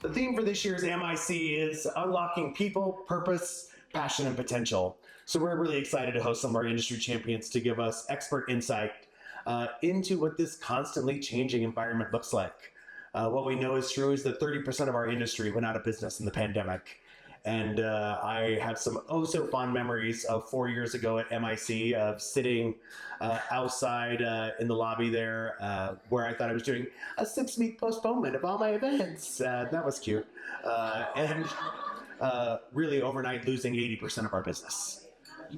The theme for this year's MIC is unlocking people, purpose, passion, and potential. So we're really excited to host some of our industry champions to give us expert insight into what this constantly changing environment looks like. What we know is true is that 30% of our industry went out of business in the pandemic. And I have some so fond memories of 4 years ago at MIC of sitting outside in the lobby there where I thought I was doing a 6-week postponement of all my events. That was cute. And really overnight losing 80% of our business.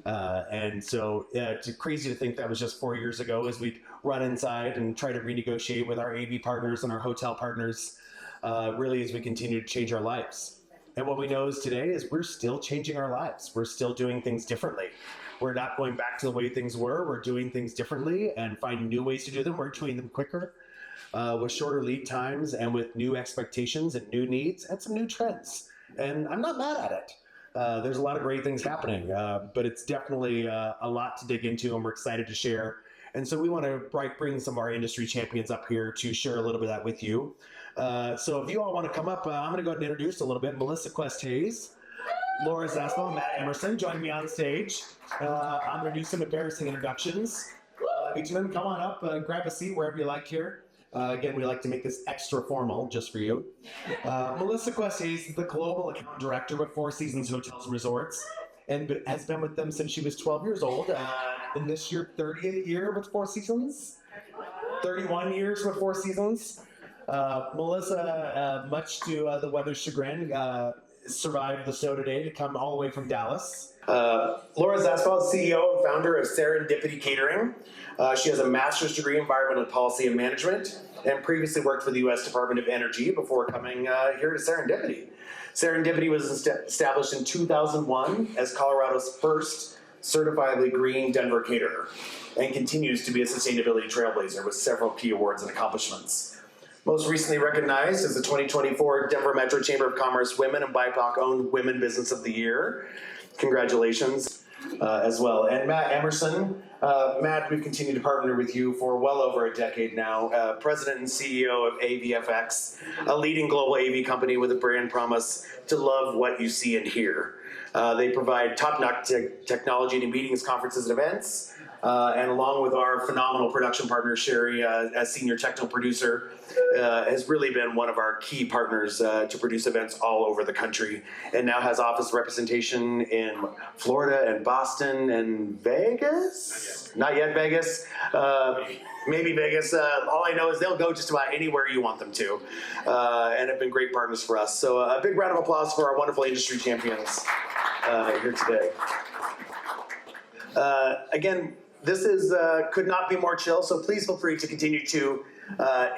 And so it's crazy to think that was just 4 years ago as we'd run inside and try to renegotiate with our AV partners and our hotel partners, really as we continue to change our lives. And what we know is today is we're still changing our lives. We're still doing things differently. We're not going back to the way things were. We're doing things differently and finding new ways to do them. We're doing them quicker, with shorter lead times and with new expectations and new needs and some new trends. And I'm not mad at it. There's a lot of great things happening, but it's definitely a lot to dig into, and we're excited to share. And so we want to bring some of our industry champions up here to share a little bit of that with you. So if you all want to come up, I'm going to go ahead and introduce a little bit. Melissa Quest-Hayes, Laura Zaspel, and Matt Emerson join me on stage. I'm going to do some embarrassing introductions. Each of them, come on up, grab a seat wherever you like here. Again, we like to make this extra formal just for you. Melissa Quest-Hayes is the Global Account Director with Four Seasons Hotels and Resorts and has been with them since she was 12 years old. In this year, 30th year with Four Seasons. 31 years with Four Seasons. Melissa, much to the weather's chagrin, survived the snow today to come all the way from Dallas. Laura Zaspel is CEO and founder of Serendipity Catering. She has a master's degree in environmental policy and management and previously worked for the U.S. Department of Energy before coming here to Serendipity. Serendipity was established in 2001 as Colorado's first certifiably green Denver caterer and continues to be a sustainability trailblazer with several key awards and accomplishments. Most recently recognized as the 2024 Denver Metro Chamber of Commerce Women and BIPOC-owned Women Business of the Year. Congratulations as well. And Matt Emerson. Matt, we've continued to partner with you for well over a decade now. President and CEO of AVFX, a leading global AV company with a brand promise to love what you see and hear. They provide top-notch technology to meetings, conferences, and events. And along with our phenomenal production partner, Sherry, as senior technical producer, has really been one of our key partners to produce events all over the country, and now has office representation in Florida and Boston and Vegas? Not yet Vegas. Maybe Vegas. All I know is they'll go just about anywhere you want them to, and have been great partners for us. So a big round of applause for our wonderful industry champions here today. Again, this is could not be more chill, so please feel free to continue to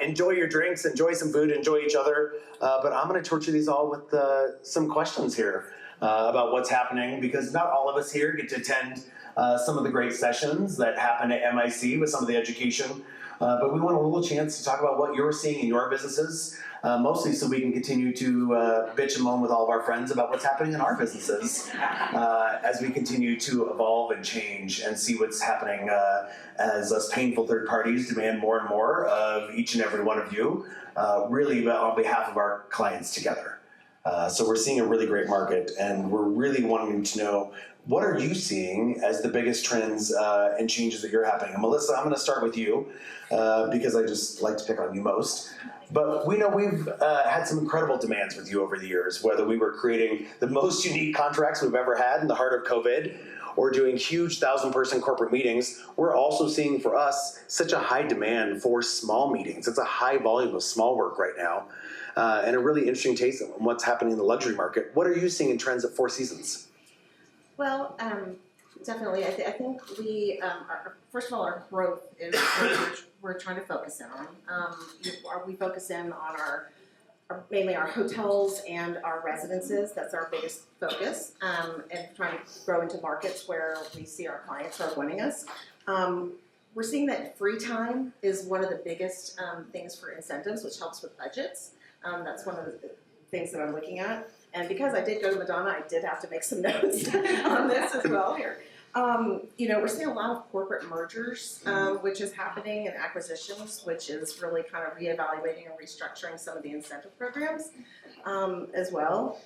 enjoy your drinks, enjoy some food, enjoy each other. But I'm going to torture these all with some questions here about what's happening, because not all of us here get to attend some of the great sessions that happen at MIC with some of the education. But we want a little chance to talk about what you're seeing in your businesses, mostly so we can continue to bitch and moan with all of our friends about what's happening in our businesses as we continue to evolve and change and see what's happening as us painful third parties demand more and more of each and every one of you, really on behalf of our clients together. So we're seeing a really great market, and we're really wanting to know, what are you seeing as the biggest trends and changes that you're happening? And Melissa, I'm going to start with you because I just like to pick on you most. But we know we've had some incredible demands with you over the years, whether we were creating the most unique contracts we've ever had in the heart of COVID or doing huge 1,000-person corporate meetings. We're also seeing for us such a high demand for small meetings. It's a high volume of small work right now, and a really interesting taste on what's happening in the luxury market. What are you seeing in trends at Four Seasons? Well, definitely. I think we, first of all, our growth is what we're trying to focus in on. We focus in on mainly our hotels and our residences. That's our biggest focus, and trying to grow into markets where we see our clients are wanting us. We're seeing that free time is one of the biggest things for incentives, which helps with budgets. That's one of the things that I'm looking at. And because I did go to Madonna, I did have to make some notes on this as well here. We're seeing a lot of corporate mergers, which is happening, and acquisitions, which is really kind of reevaluating and restructuring some of the incentive programs as well.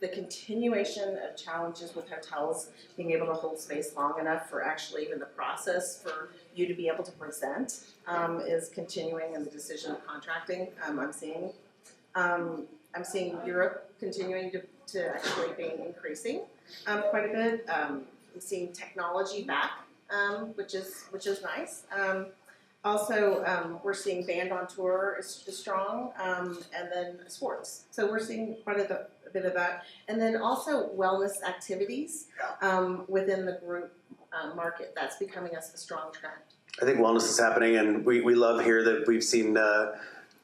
The continuation of challenges with hotels being able to hold space long enough for actually even the process for you to be able to present is continuing in the decision of contracting. I'm seeing Europe continuing to actually be increasing quite a bit. I'm seeing technology back, which is nice. Also, we're seeing band on tour is strong, and then sports. So we're seeing quite a bit of that. And then also wellness activities within the group market. That's becoming a strong trend. I think wellness is happening, and we love here that we've seen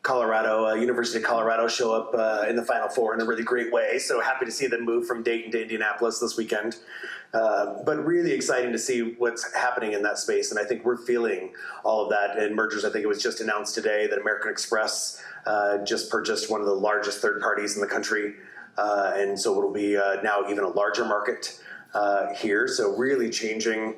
Colorado, University of Colorado show up in the Final Four in a really great way. So happy to see them move from Dayton to Indianapolis this weekend. But really exciting to see what's happening in that space. And I think we're feeling all of that in mergers. I think it was just announced today that American Express just purchased one of the largest third parties in the country. And so it'll be now even a larger market here. So really changing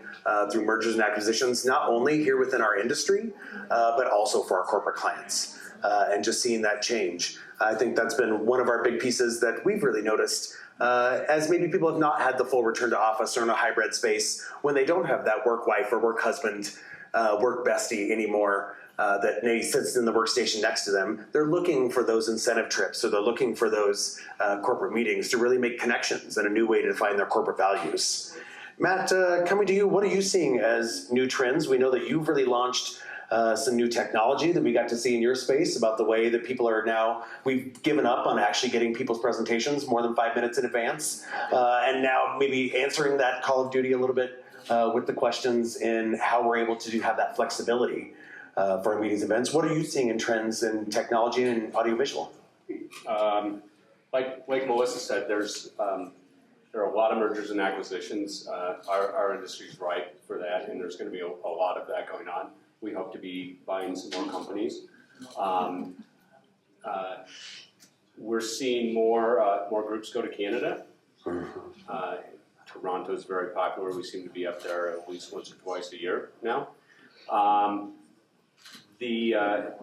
through mergers and acquisitions, not only here within our industry, but also for our corporate clients. And just seeing that change. I think that's been one of our big pieces that we've really noticed as maybe people have not had the full return to office or in a hybrid space when they don't have that work wife or work husband, work bestie anymore that maybe sits in the workstation next to them. They're looking for those incentive trips, or they're looking for those corporate meetings to really make connections and a new way to define their corporate values. Matt, coming to you, what are you seeing as new trends? We know that you've really launched some new technology that we got to see in your space about the way that people are now, we've given up on actually getting people's presentations more than 5 minutes in advance. And now maybe answering that Call of Duty a little bit with the questions and how we're able to have that flexibility for our meetings events. What are you seeing in trends in technology and audiovisual? Like Melissa said, there are a lot of mergers and acquisitions. Our industry's ripe for that, and there's going to be a lot of that going on. We hope to be buying some more companies. We're seeing more groups go to Canada. Toronto's very popular. We seem to be up there at least once or twice a year now. The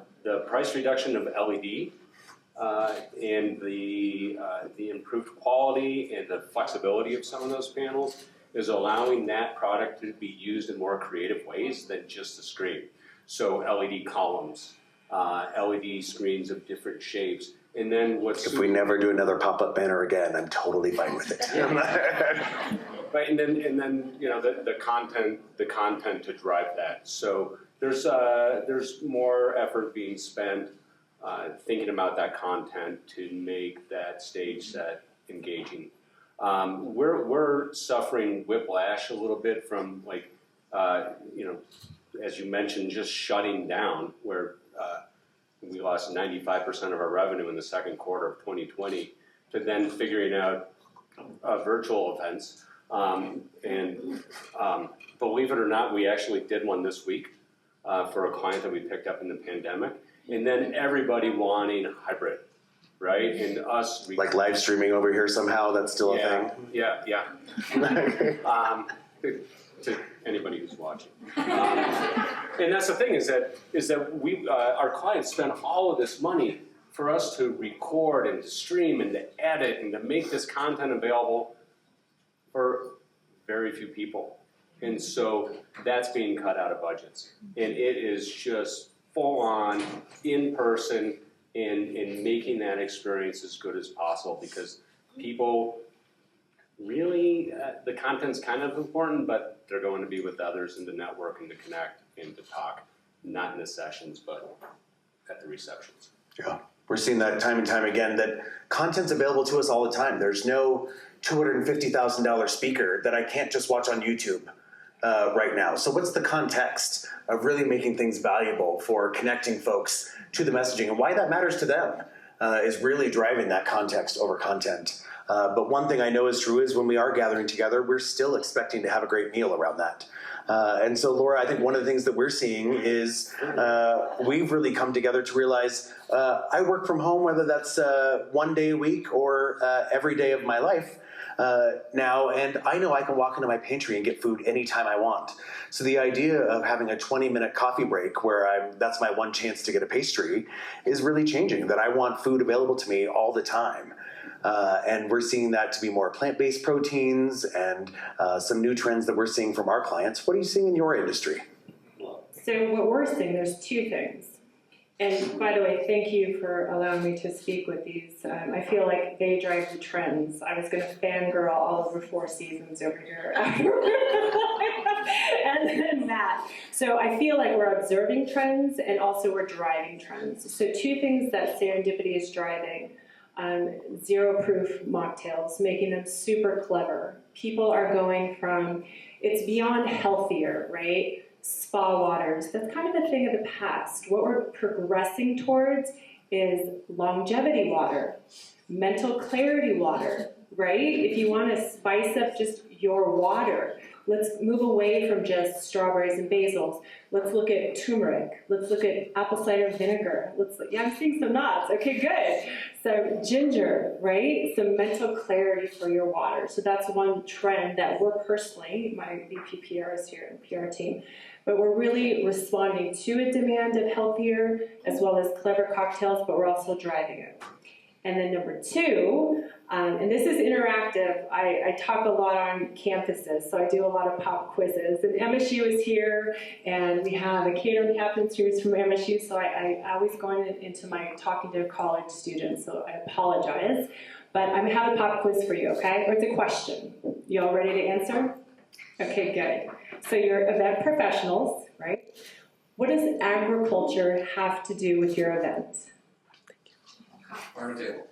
price reduction of LED and the improved quality and the flexibility of some of those panels is allowing that product to be used in more creative ways than just a screen. So LED columns, LED screens of different shapes, and then if we never do another pop-up banner again, I'm totally fine with it. Right, and then the content to drive that. So there's more effort being spent thinking about that content to make that stage set engaging. We're suffering whiplash a little bit from as you mentioned, just shutting down, where we lost 95% of our revenue in the second quarter of 2020, to then figuring out virtual events. Believe it or not, we actually did one this week for a client that we picked up in the pandemic, and then everybody wanting hybrid. Right, and us like live streaming over here somehow. That's still a thing. Yeah. To anybody who's watching, and that's the thing is that we our clients spend all of this money for us to record and to stream and to edit and to make this content available for very few people, and so that's being cut out of budgets, and it is just full on in person. In making that experience as good as possible, because people really, the content's kind of important, but they're going to be with others and to network and to connect and to talk, not in the sessions, but at the receptions. Yeah, we're seeing that time and time again, that content's available to us all the time. There's no $250,000 speaker that I can't just watch on YouTube right now. So what's the context of really making things valuable for connecting folks to the messaging, and why that matters to them is really driving that context over content. But one thing I know is true is when we are gathering together, we're still expecting to have a great meal around that. And so, Laura, I think one of the things that we're seeing is we've really come together to realize I work from home, whether that's 1 day a week or every day of my life. now, and I know I can walk into my pantry and get food anytime I want. So the idea of having a 20-minute coffee break where that's my one chance to get a pastry is really changing, that I want food available to me all the time. And we're seeing that to be more plant-based proteins and some new trends that we're seeing from our clients. What are you seeing in your industry? So what we're seeing, there's two things. And by the way, thank you for allowing me to speak with these. I feel like they drive the trends. I was going to fangirl all over Four Seasons over here. And then Matt. So I feel like we're observing trends and also we're driving trends. So two things that Serendipity is driving. Zero proof mocktails, making them super clever. People are going from, it's beyond healthier, right? Spa waters, that's kind of a thing of the past. What we're progressing towards is longevity water, mental clarity water, right? If you want to spice up just your water, let's move away from just strawberries and basils. Let's look at turmeric. Let's look at apple cider vinegar. Yeah, I'm seeing some nods. Okay, good. So ginger, right? Some mental clarity for your water. So that's one trend that we're personally, my VP PR is here and PR team, but we're really responding to a demand of healthier as well as clever cocktails, but we're also driving it. And then number two, and this is interactive, I talk a lot on campuses, so I do a lot of pop quizzes. And MSU is here, and we have a catering captain who's from MSU, so I always go into my talking to college students, so I apologize. But I'm going to have a pop quiz for you, okay? Or it's a question. You all ready to answer? Okay, good. So you're event professionals, right? What does agriculture have to do with your event? Farm to table.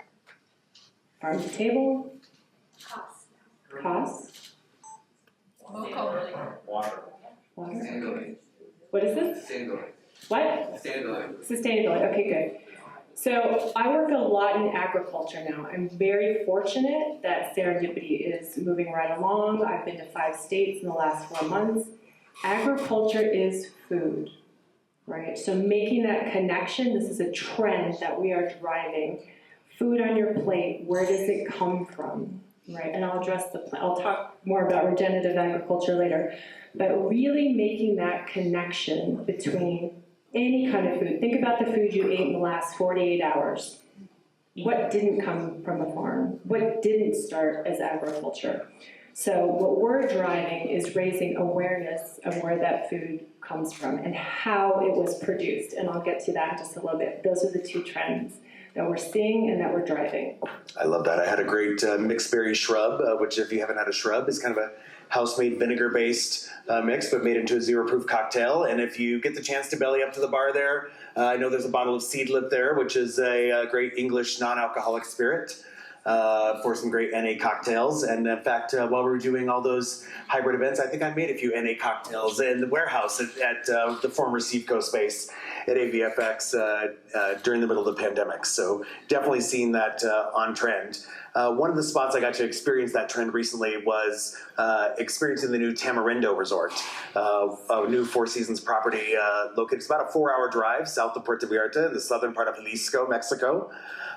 Farm to table? Cost. Cost? Water. Water? Sustainability. What is this? Sustainability. What? Sustainability. Sustainability, okay, good. So I work a lot in agriculture now. I'm very fortunate that Serendipity is moving right along. I've been to 5 states in the last 4 months. Agriculture is food, right? So making that connection, this is a trend that we are driving. Food on your plate, where does it come from, right? And I'll address I'll talk more about regenerative agriculture later, but really making that connection between any kind of food. Think about the food you ate in the last 48 hours. What didn't come from a farm? What didn't start as agriculture? So what we're driving is raising awareness of where that food comes from and how it was produced. And I'll get to that in just a little bit. Those are the two trends that we're seeing and that we're driving. I love that. I had a great mixed berry shrub, which if you haven't had a shrub, is kind of a house-made vinegar-based mix, but made into a zero-proof cocktail. And if you get the chance to belly up to the bar there, I know there's a bottle of Seedlip there, which is a great English non-alcoholic spirit for some great NA cocktails. And in fact, while we were doing all those hybrid events, I think I made a few NA cocktails in the warehouse at the former Seafco space at AVFX during the middle of the pandemic. So definitely seeing that on trend. One of the spots I got to experience that trend recently was experiencing the new Tamarindo Resort, a new Four Seasons property located. It's about a 4-hour drive south of Puerto Vallarta in the southern part of Jalisco, Mexico.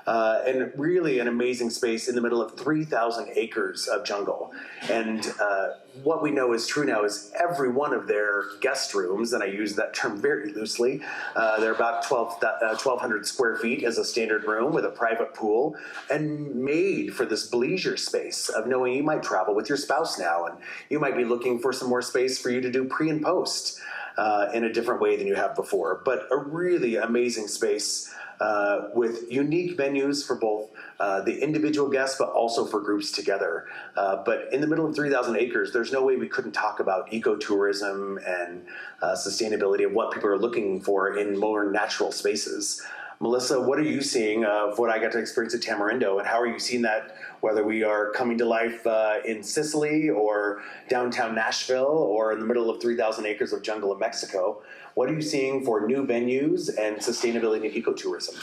And really an amazing space in the middle of 3,000 acres of jungle. And what we know is true now is every one of their guest rooms, and I use that term very loosely, they're about 1,200 square feet as a standard room with a private pool, and made for this leisure space of knowing you might travel with your spouse now, and you might be looking for some more space for you to do pre and post in a different way than you have before. But a really amazing space with unique venues for both the individual guests, but also for groups together. But in the middle of 3,000 acres, there's no way we couldn't talk about ecotourism and sustainability of what people are looking for in more natural spaces. Melissa, what are you seeing of what I got to experience at Tamarindo, and how are you seeing that, whether we are coming to life in Sicily or downtown Nashville or in the middle of 3,000 acres of jungle in Mexico? What are you seeing for new venues and sustainability and ecotourism?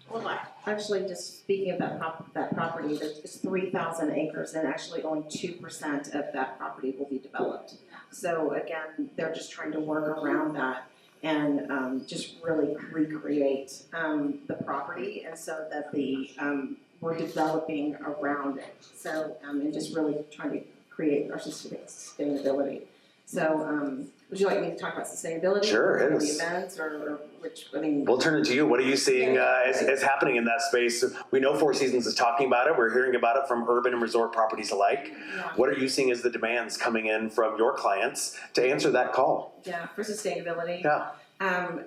Well, actually, just speaking of that property, it's 3,000 acres, and actually only 2% of that property will be developed. So again, they're just trying to work around that and just really recreate the property, and so that the we're developing around it. So, and just really trying to create our sustainability. So, would you like me to talk about sustainability? Sure, or it the is. events, or which, I mean. We'll turn it to you. What are you seeing as happening in that space? We know Four Seasons is talking about it. We're hearing about it from urban and resort properties alike. Yeah. What are you seeing as the demands coming in from your clients to answer that call? Yeah, for sustainability. Yeah.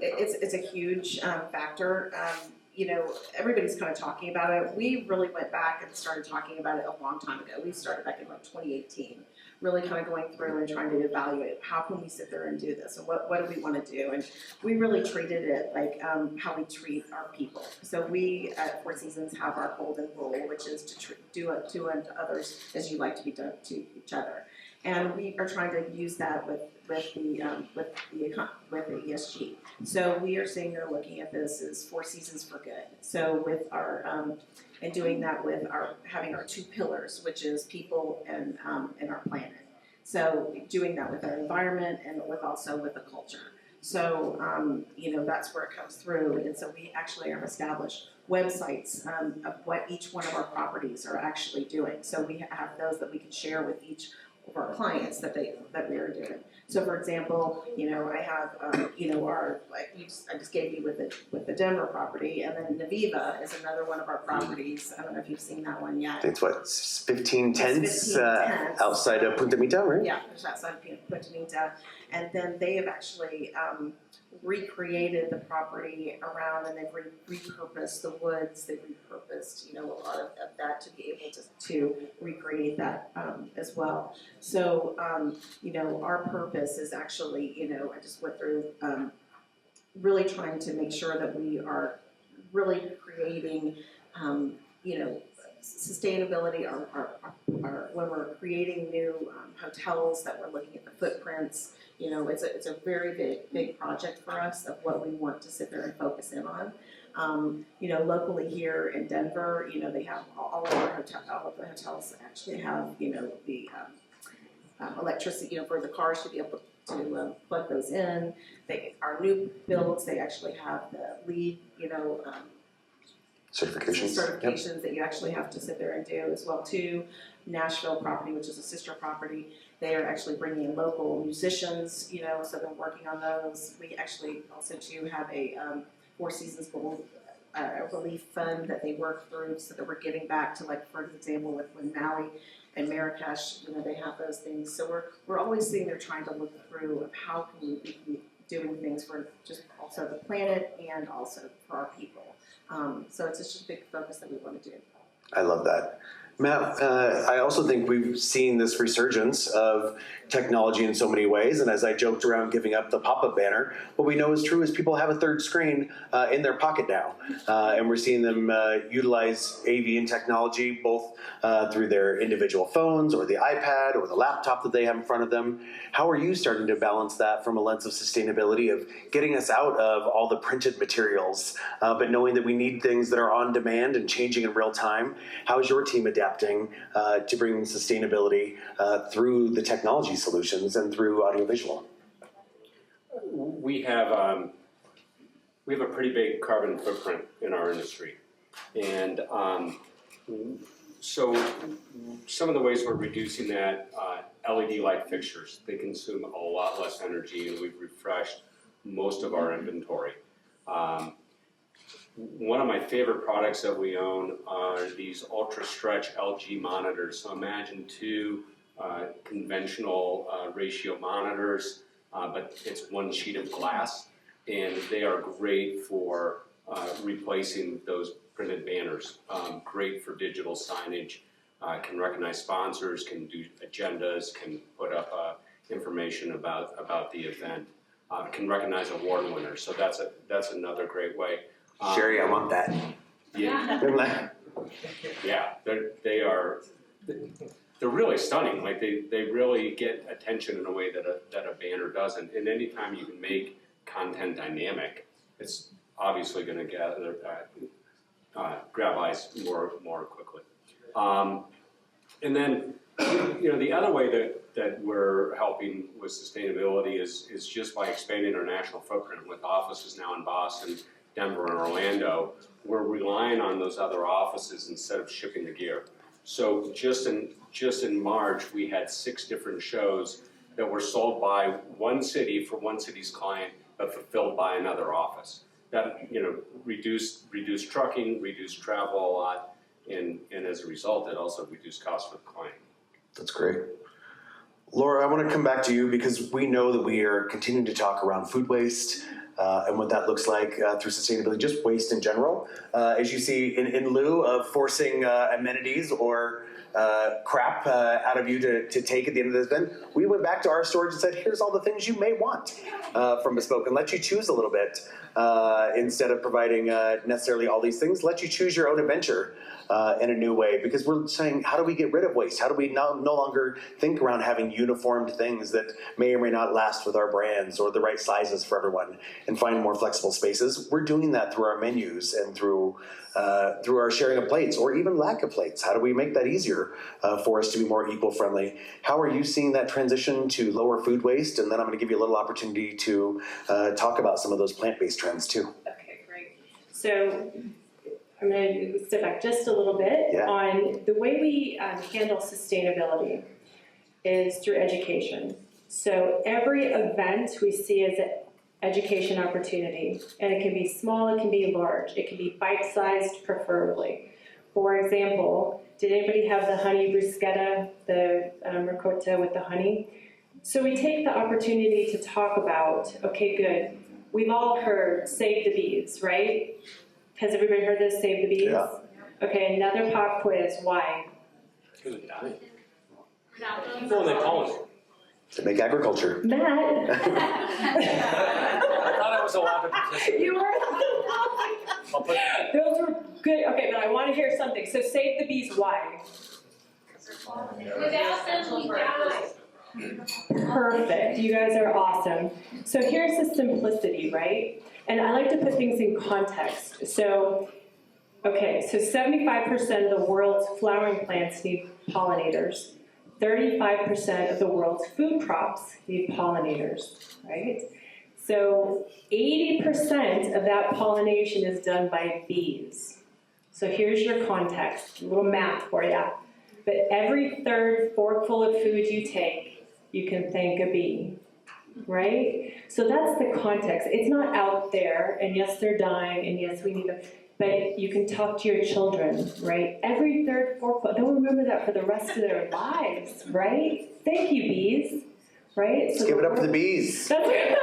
It's a huge factor. You know, everybody's kind of talking about it. We really went back and started talking about it a long time ago. We started back in like 2018, really kind of going through and trying to evaluate how can we sit there and do this, and what do we want to do. And we really treated it like how we treat our people. So we at Four Seasons have our golden rule, which is to do unto others as you like to be done to each other. And we are trying to use that with the ESG. So we are saying they're looking at this as Four Seasons for Good. So with our and doing that with our having our 2 pillars, which is people and our planet. So doing that with our environment and also with the culture. So you know, that's where it comes through. And so we actually have established websites of what each one of our properties are actually doing. So we have those that we can share with each of our clients that we are doing. So for example, you know, I have you know, I just gave you with the Denver property, and then Naviva is another one of our properties. I don't know if you've seen that one yet. It's what, 15 tents, 15 tents. outside of Punta Mita, right? Yeah, there's outside of Punta Mita, and then they have actually recreated the property around, and they've repurposed the woods. They've repurposed, you know, a lot of that to be able to recreate that as well. So, you know, our purpose is actually, you know, I just went through really trying to make sure that we are really creating, you know, sustainability. When we're creating new hotels, that we're looking at the footprints. You know, it's a very big project for us of what we want to sit there and focus in on. You know, locally here in Denver, you know, they have all of the hotels actually have, you know, the electricity, you know, for the cars to be able to plug those in. Our new builds, they actually have the LEED, you know, certifications that you actually have to sit there and do as well too. Nashville property, which is a sister property, they are actually bringing in local musicians, you know, so they're working on those. We actually also too have a Four Seasons Gold relief fund that they work through, so that we're giving back to, like, for example, with Maui and Marrakesh, you know, they have those things. So we're always sitting there trying to look through of how can we be doing things for just also the planet and also for our people. So it's just a big focus that we want to do. I love that. Matt, I also think we've seen this resurgence of technology in so many ways, and as I joked around giving up the pop-up banner, what we know is true is people have a third screen in their pocket now, and we're seeing them utilize AV and technology both through their individual phones or the iPad or the laptop that they have in front of them. How are you starting to balance that from a lens of sustainability, of getting us out of all the printed materials, but knowing that we need things that are on demand and changing in real time? How is your team adapting to bring sustainability through the technology solutions and through audiovisual? We have a pretty big carbon footprint in our industry, and so some of the ways we're reducing that, LED light fixtures, they consume a lot less energy, and we've refreshed most of our inventory. One of my favorite products that we own are these ultra stretch LG monitors. So imagine 2 conventional ratio monitors, but it's 1 sheet of glass, and they are great for replacing those printed banners. Great for digital signage, can recognize sponsors, can do agendas, can put up information about the event, can recognize award winners. So that's another great way. Sherry, I want that. Yeah, yeah, they're really stunning. Like they really get attention in a way that a banner doesn't. And anytime you can make content dynamic, it's obviously going to grab eyes more quickly. And then, you know, the other way that we're helping with sustainability is just by expanding our national footprint with offices now in Boston Denver and Orlando, we're relying on those other offices instead of shipping the gear. So just in March, we had 6 different shows that were sold by one city for one city's client, but fulfilled by another office. That, reduced trucking, reduced travel a lot, and as a result, it also reduced costs for the client. That's great. Laura, I want to come back to you because we know that we are continuing to talk around food waste and what that looks like through sustainability, just waste in general. As you see, in lieu of forcing amenities or crap out of you to take at the end of this event, we went back to our storage and said, here's all the things you may want from Bespoke, and let you choose a little bit. Instead of providing necessarily all these things, let you choose your own adventure in a new way, because we're saying, how do we get rid of waste? How do we no longer think around having uniformed things that may or may not last with our brands or the right sizes for everyone, and find more flexible spaces? We're doing that through our menus and through our sharing of plates, or even lack of plates. How do we make that easier for us to be more eco-friendly? How are you seeing that transition to lower food waste? And then I'm going to give you a little opportunity to talk about some of those plant-based trends too. Okay, great. So I'm going to step back just a little bit on the way we handle sustainability is through education. So every event we see as an education opportunity, and it can be small, it can be large, it can be bite-sized preferably. For example, did anybody have the honey bruschetta, the ricotta with the honey? So we take the opportunity to talk about, okay, good, we've all heard save the bees, right? Has everybody heard this, save the bees? Yeah. Okay, another pop quiz, why? Because they're dying. Well, they pollinate. To make agriculture. Matt. I thought I was allowed to participate. You were. I'll put Those were good. Okay, but I want to hear something. So save the bees, why? Without them, we die. Perfect. You guys are awesome. So here's the simplicity, right? And I like to put things in context. So, okay, so 75% of the world's flowering plants need pollinators. 35% of the world's food crops need pollinators, right? So 80% of that pollination is done by bees. So here's your context, a little math for you. But every third forkful of food you take, you can thank a bee, right? So that's the context. It's not out there, and yes, they're dying, and yes, we need them. But you can talk to your children, right? Every third forkful, they'll remember that for the rest of their lives, right? Thank you, bees, right? Let's give it up for the bees. That's right.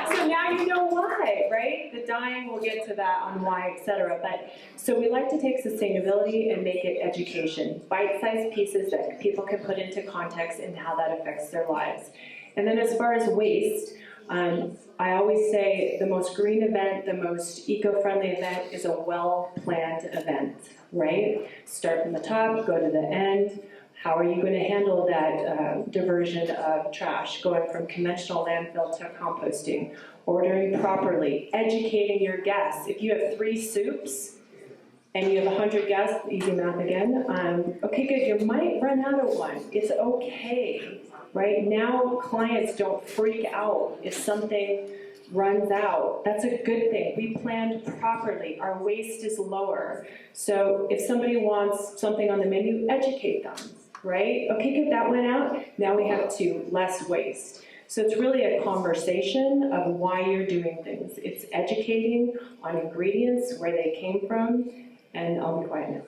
So now you know why, right? The dying, we'll get to that on why, etc. But so we like to take sustainability and make it education, bite-sized pieces that people can put into context and how that affects their lives. And then as far as waste, I always say the most green event, the most eco-friendly event is a well-planned event, right? Start from the top, go to the end. How are you going to handle that diversion of trash, going from conventional landfill to composting, ordering properly, educating your guests. If you have 3 soups and you have 100 guests, easy math again, okay, good, you might run out of one. It's okay, right? Now clients don't freak out if something runs out. That's a good thing. We planned properly. Our waste is lower. So if somebody wants something on the menu, educate them. Right? Okay, good, that went out. Now we have 2, less waste. So it's really a conversation of why you're doing things. It's educating on ingredients, where they came from, and I'll be quiet now.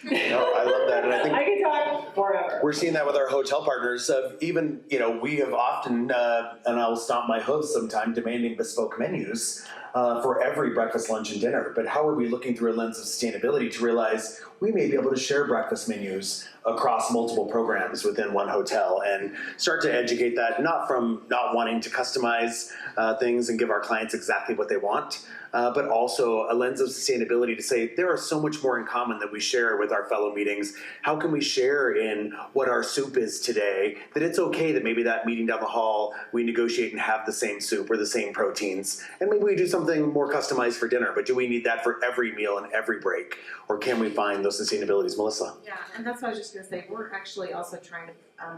No, I love that, and I think I can talk forever. we're seeing that with our hotel partners. Of even, we have often, and I'll stomp my hooves sometime, demanding bespoke menus for every breakfast, lunch, and dinner. But how are we looking through a lens of sustainability to realize we may be able to share breakfast menus across multiple programs within one hotel, and start to educate that, not from not wanting to customize things and give our clients exactly what they want, but also a lens of sustainability to say there are so much more in common that we share with our fellow meetings. How can we share in what our soup is today, that it's okay that maybe that meeting down the hall we negotiate and have the same soup or the same proteins, and maybe we do something more customized for dinner, but do we need that for every meal and every break? Or can we find those those sustainabilities. Melissa. Yeah, and that's what I was just gonna say, we're actually also trying to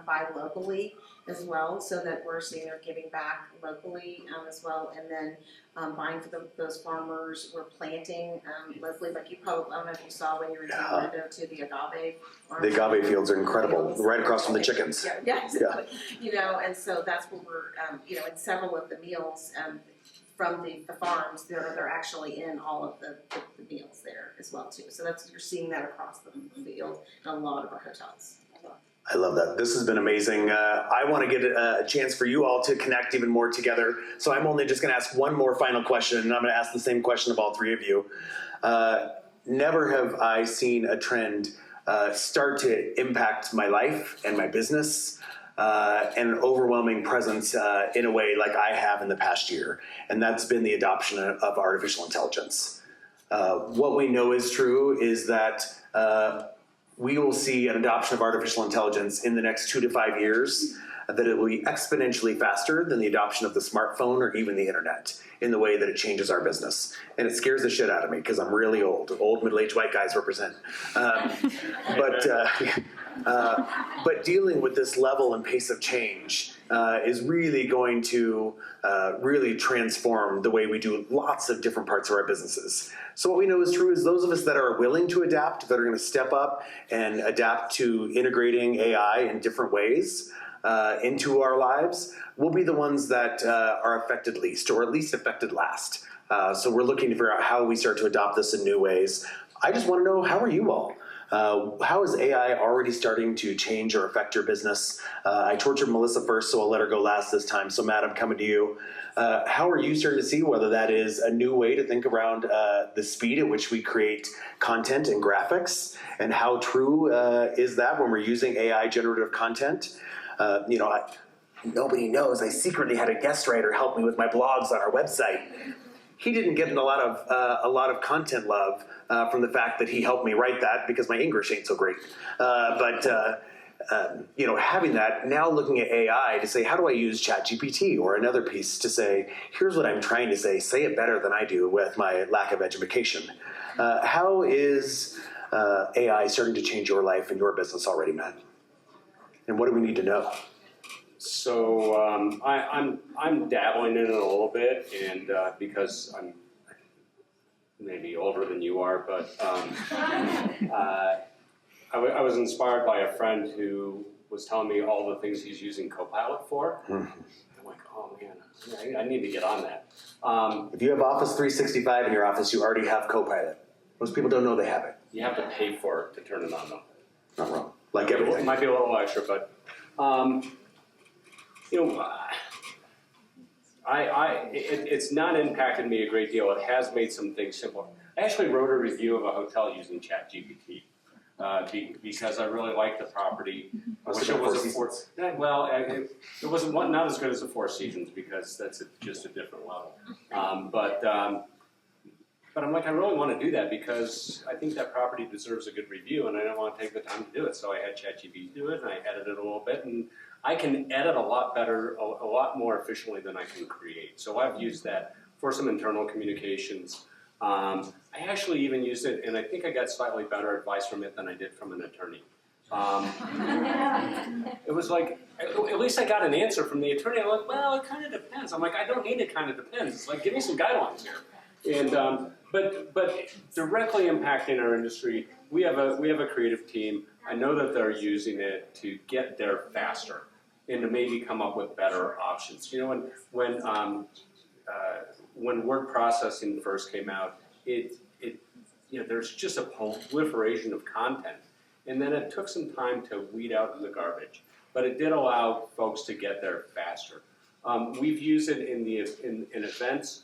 buy locally as well, so that we're seeing they're giving back locally as well, and then buying for those farmers, we're planting locally, like you probably, I don't know if you saw when you were in Orlando to the agave farm. The agave fields are incredible, Fields. right across from the chickens. Yeah, exactly. You know, and so that's what we're, you know, in several of the meals from the farms, they're actually in all of the meals there as well too. So that's, you're seeing that across the field in a lot of our hotels. I love that. This has been amazing. I want to get a chance for you all to connect even more together. So I'm only just going to ask one more final question, and I'm going to ask the same question of all three of you. Never have I seen a trend start to impact my life and my business and an overwhelming presence in a way like I have in the past year. And that's been the adoption of artificial intelligence. What we know is true is that we will see an adoption of artificial intelligence in the next 2 to 5 years, that it will be exponentially faster than the adoption of the smartphone or even the internet in the way that it changes our business. And it scares the shit out of me because I'm really old. Old middle-aged white guys represent. But dealing with this level and pace of change is really going to really transform the way we do lots of different parts of our businesses. So what we know is true is those of us that are willing to adapt, that are going to step up and adapt to integrating AI in different ways into our lives, will be the ones that are affected least, or at least affected last. So we're looking to figure out how we start to adopt this in new ways. I just want to know, how are you all? How is AI already starting to change or affect your business? I tortured Melissa first, so I'll let her go last this time. So Matt, I'm coming to you. How are you starting to see whether that is a new way to think around the speed at which we create content and graphics, and how true is that when we're using AI generative content? Nobody knows I secretly had a guest writer help me with my blogs on our website. He didn't get a lot of content love from the fact that he helped me write that, because my English ain't so great. Having that, now looking at AI to say, how do I use ChatGPT or another piece to say, here's what I'm trying to say it better than I do with my lack of education. How is AI starting to change your life and your business already, Matt? And what do we need to know? So I'm dabbling in it a little bit, and because I'm maybe older than you are, but I was inspired by a friend who was telling me all the things he's using Copilot for. I'm like, oh man, I need to get on that. If you have Office 365 in your office, you already have Copilot. Most people don't know they have it. You have to pay for it to turn it on, though. Not wrong. Like everything. It might be a little extra, but it's not impacted me a great deal. It has made some things simpler. I actually wrote a review of a hotel using ChatGPT because I really liked the property. I wish it was it wasn't not as good as the Four Seasons, because that's just a different level. But I'm like, I really want to do that because I think that property deserves a good review, and I don't want to take the time to do it. So I had ChatGPT do it, and I edited a little bit, and I can edit a lot better, a lot more efficiently than I can create. So I've used that for some internal communications. I actually even used it, and I think I got slightly better advice from it than I did from an attorney. It was like, at least I got an answer from the attorney. I'm like, well, it kind of depends. I'm like, I don't need it kind of depends. It's like, give me some guidelines here. And but directly impacting our industry, we have a creative team. I know that they're using it to get there faster and to maybe come up with better options. You know, when word processing first came out, there's just a proliferation of content, and then it took some time to weed out the garbage, but it did allow folks to get there faster. We've used it in events.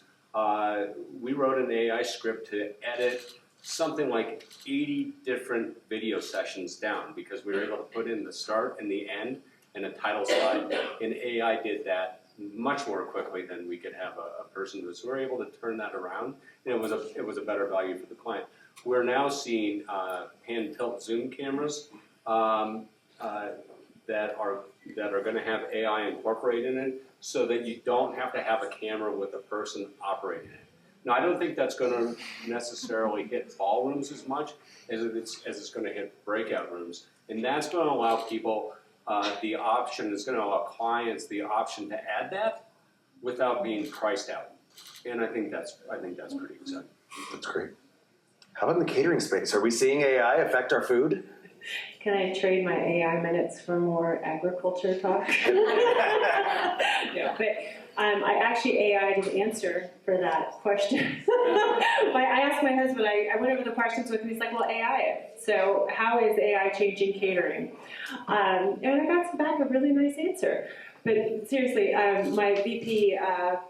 We wrote an AI script to edit something like 80 different video sessions down, because we were able to put in the start and the end and a title slide, and AI did that much more quickly than we could have a person do. So we were able to turn that around, and it was a better value for the client. We're now seeing hand tilt zoom cameras that are going to have AI incorporated in it, so that you don't have to have a camera with a person operating it. Now, I don't think that's gonna necessarily hit ballrooms as much as it's gonna hit breakout rooms. And that's gonna allow people the option, it's gonna allow clients the option to add that without being priced out. And I think that's pretty exciting. That's great. How about in the catering space? Are we seeing AI affect our food? Can I trade my AI minutes for more agriculture talk? No, but I actually AI'd an answer for that question. But I asked my husband, I went over the questions with him, he's like, well, AI it. So how is AI changing catering? And I got back a really nice answer. But seriously, my VP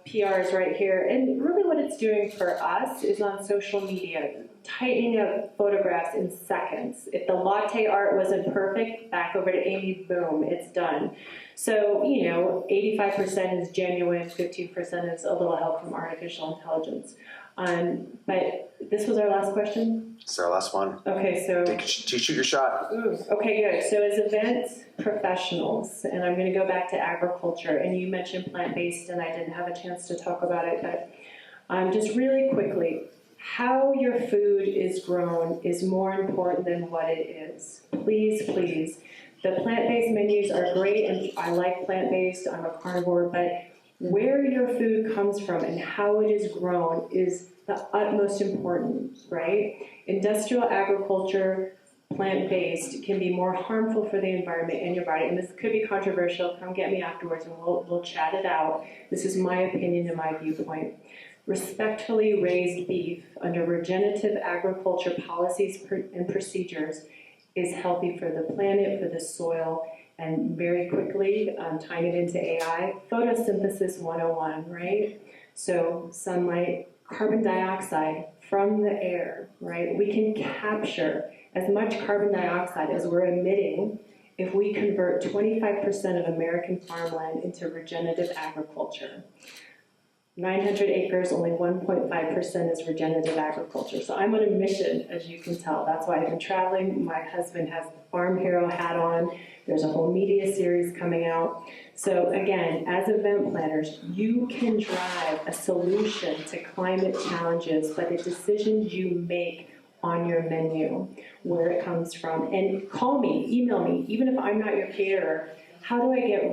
PR is right here, and really what it's doing for us is on social media, tightening up photographs in seconds. If the latte art wasn't perfect, back over to Amy, boom, it's done. So, 85% is genuine, 15% is a little help from artificial intelligence. But this was our last question? It's our last one. Okay, so... Shoot your shot. Ooh, okay, good. So as event professionals, and I'm going to go back to agriculture, and you mentioned plant-based, and I didn't have a chance to talk about it, but just really quickly, how your food is grown is more important than what it is. Please, please. The plant-based menus are great, and I like plant-based, I'm a carnivore, but where your food comes from and how it is grown is the utmost important, right? Industrial agriculture, plant-based, can be more harmful for the environment and your body. And this could be controversial. Come get me afterwards and we'll chat it out. This is my opinion and my viewpoint. Respectfully raised beef under regenerative agriculture policies and procedures is healthy for the planet, for the soil, and very quickly, tying it into AI, photosynthesis 101, right? So sunlight, carbon dioxide from the air, right? We can capture as much carbon dioxide as we're emitting if we convert 25% of American farmland into regenerative agriculture. 900 acres, only 1.5% is regenerative agriculture. So I'm on a mission, as you can tell. That's why I've been traveling. My husband has the Farm Hero hat on. There's a whole media series coming out. So again, as event planners, you can drive a solution to climate challenges by the decisions you make on your menu, where it comes from. And call me, email me, even if I'm not your caterer. How do I get,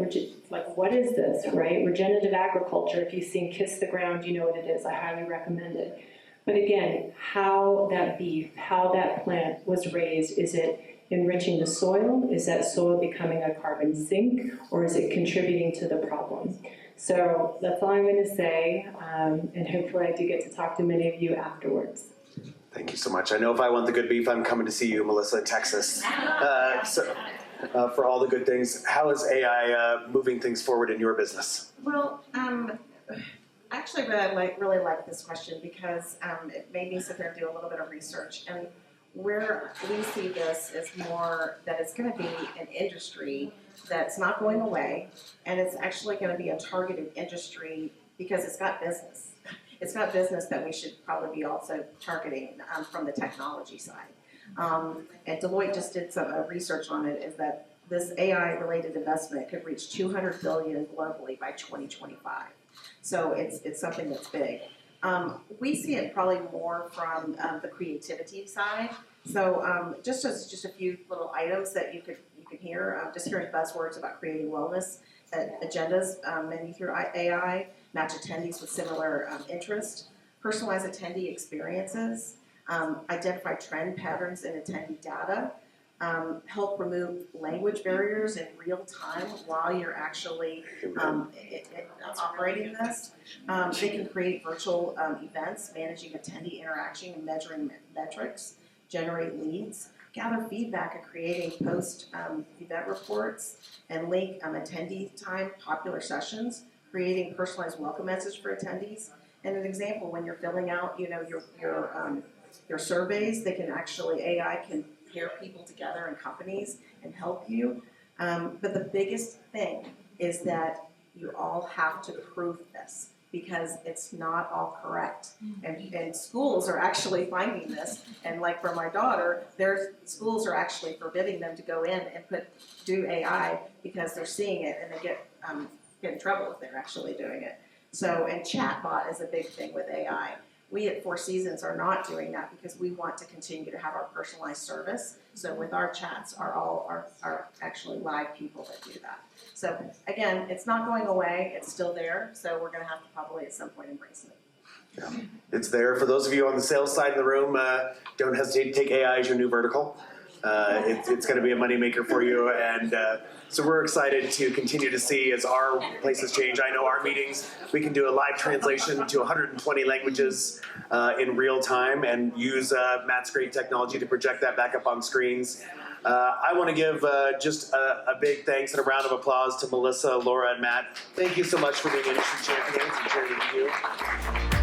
what is this, right? Regenerative agriculture, if you've seen Kiss the Ground, you know what it is. I highly recommend it. But again, how that beef, how that plant was raised, is it enriching the soil? Is that soil becoming a carbon sink? Or is it contributing to the problem? So that's all I'm going to say. And hopefully I do get to talk to many of you afterwards. Thank you so much. I know if I want the good beef, I'm coming to see you, Melissa, in Texas. For all the good things, how is AI moving things forward in your business? Well, actually, I really like this question because it made me sit there and do a little bit of research. And where we see this is more that it's going to be an industry that's not going away, and it's actually going to be a targeted industry because it's got business. It's got business that we should probably be also targeting from the technology side. And Deloitte just did some research on it, is that this AI-related investment could reach $200 billion globally by 2025. So it's something that's big. We see it probably more from the creativity side. So just a few little items that you could hear, just hearing buzzwords about creating wellness agendas, many through AI, match attendees with similar interest, personalize attendee experiences, identify trend patterns in attendee data, help remove language barriers in real time while you're actually operating this. They can create virtual events, managing attendee interaction and measuring metrics, generate leads, gather feedback and creating post-event reports, and link attendee time, popular sessions, creating personalized welcome message for attendees. And an example, when you're filling out, your surveys, they can actually, AI can pair people together in companies and help you. But the biggest thing is that you all have to prove this because it's not all correct. And schools are actually finding this. And like for my daughter, their schools are actually forbidding them to go in and do AI because they're seeing it and they get in trouble if they're actually doing it. So, and chatbot is a big thing with AI. We at Four Seasons are not doing that because we want to continue to have our personalized service. So with our chats are actually live people that do that. So again, it's not going away, it's still there, so we're gonna have to probably at some point embrace it. Yeah. It's there. For those of you on the sales side of the room, don't hesitate to take AI as your new vertical. It's going to be a moneymaker for you, and so we're excited to continue to see as our places change. I know our meetings, we can do a live translation to 120 languages in real time and use Matt's great technology to project that back up on screens. I want to give just a big thanks and a round of applause to Melissa, Laura, and Matt. Thank you so much for being industry champions and sharing with you.